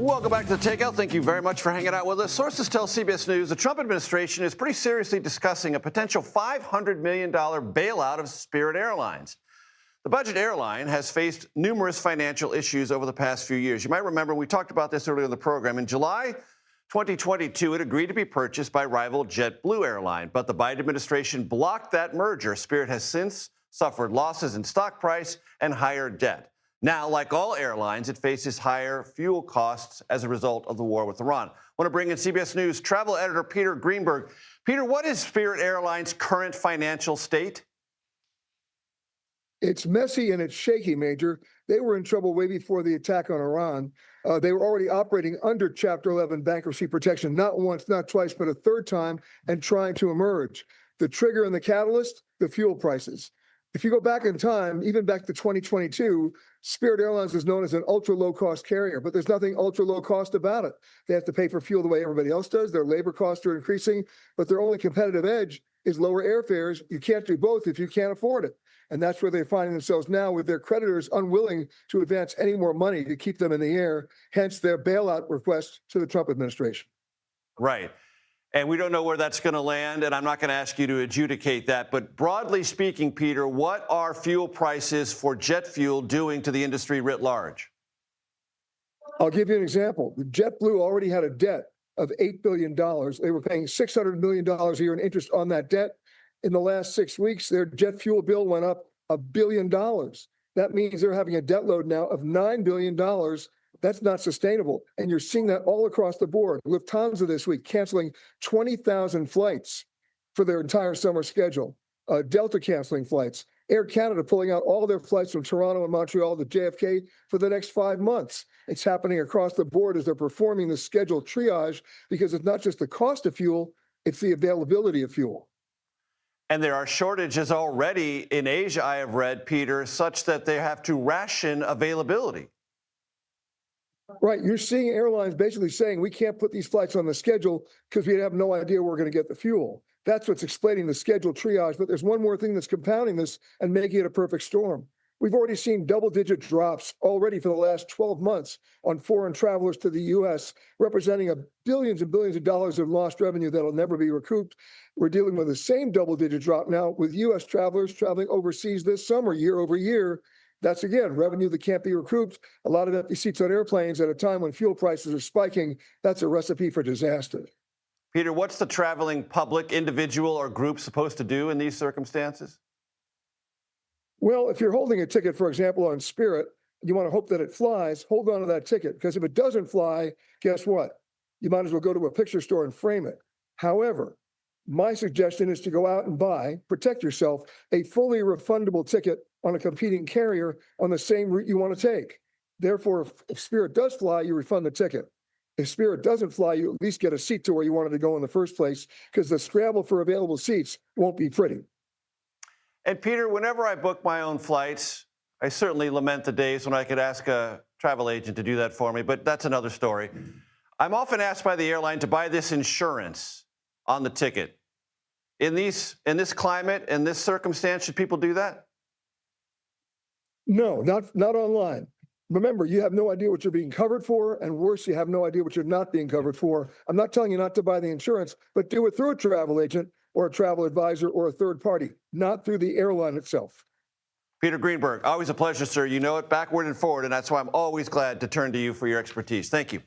Welcome back to the Takeout. Thank you very much for hanging out with us. Sources tell CBS News the Trump administration is pretty seriously discussing a potential $500 million bailout of Spirit Airlines. The budget airline has faced numerous financial issues over the past few years. You might remember we talked about this earlier in the program. In July 2022, it agreed to be purchased by rival JetBlue airline, but the Biden administration blocked that merger. Spirit has since suffered losses in stock price and higher debt. Now, like all airlines, it faces higher fuel costs as a result of the war with Iran. I want to bring in CBS News travel editor Peter Greenberg. Peter, what is Spirit Airlines' current financial state? It's messy and it's shaky, Major. They were in trouble way before the attack on Iran. They were already operating under Chapter 11 bankruptcy protection, not once, not twice, but a third time, and trying to emerge. The trigger and the catalyst, the fuel prices. If you go back in time, even back to 2022, Spirit Airlines was known as an ultra-low-cost carrier, but there's nothing ultra-low-cost about it. They have to pay for fuel the way everybody else does. Their labor costs are increasing, but their only competitive edge is lower airfares. You can't do both if you can't afford it. And that's where they're finding themselves now, with their creditors unwilling to advance any more money to keep them in the air, hence their bailout request to the Trump administration. Right. And we don't know where that's going to land, and I'm not going to ask you to adjudicate that. But broadly speaking, Peter, what are fuel prices for jet fuel doing to the industry writ large? I'll give you an example. JetBlue already had a debt of $8 billion. They were paying $600 million a year in interest on that debt. In the last 6 weeks, their jet fuel bill went up $1 billion. That means they're having a debt load now of $9 billion. That's not sustainable. And you're seeing that all across the board. Lufthansa this week canceling 20,000 flights for their entire summer schedule. Delta canceling flights. Air Canada pulling out all their flights from Toronto and Montreal to JFK for the next 5 months. It's happening across the board as they're performing the schedule triage, because it's not just the cost of fuel, it's the availability of fuel. And there are shortages already in Asia, I have read, Peter, such that they have to ration availability. Right. You're seeing airlines basically saying we can't put these flights on the schedule because we have no idea where we're going to get the fuel. That's what's explaining the schedule triage. But there's one more thing that's compounding this and making it a perfect storm. We've already seen double-digit drops already for the last 12 months on foreign travelers to the U.S., representing billions and billions of dollars of lost revenue that'll never be recouped. We're dealing with the same double-digit drop now with U.S. travelers traveling overseas this summer, year over year. That's, again, revenue that can't be recouped. A lot of empty seats on airplanes at a time when fuel prices are spiking. That's a recipe for disaster. Peter, what's the traveling public, individual, or group supposed to do in these circumstances? Well, if you're holding a ticket, for example, on Spirit, you want to hope that it flies, hold on to that ticket, because if it doesn't fly, guess what? You might as well go to a picture store and frame it. However, my suggestion is to go out and buy, protect yourself, a fully refundable ticket on a competing carrier on the same route you want to take. Therefore, if Spirit does fly, you refund the ticket. If Spirit doesn't fly, you at least get a seat to where you wanted to go in the first place, because the scramble for available seats won't be pretty. And Peter, whenever I book my own flights, I certainly lament the days when I could ask a travel agent to do that for me, but that's another story. I'm often asked by the airline to buy this insurance on the ticket. In this climate, in this circumstance, should people do that? No, not online. Remember, you have no idea what you're being covered for, and worse, you have no idea what you're not being covered for. I'm not telling you not to buy the insurance, but do it through a travel agent or a travel advisor or a third party, not through the airline itself. Peter Greenberg, always a pleasure, sir. You know it backward and forward, and that's why I'm always glad to turn to you for your expertise. Thank you.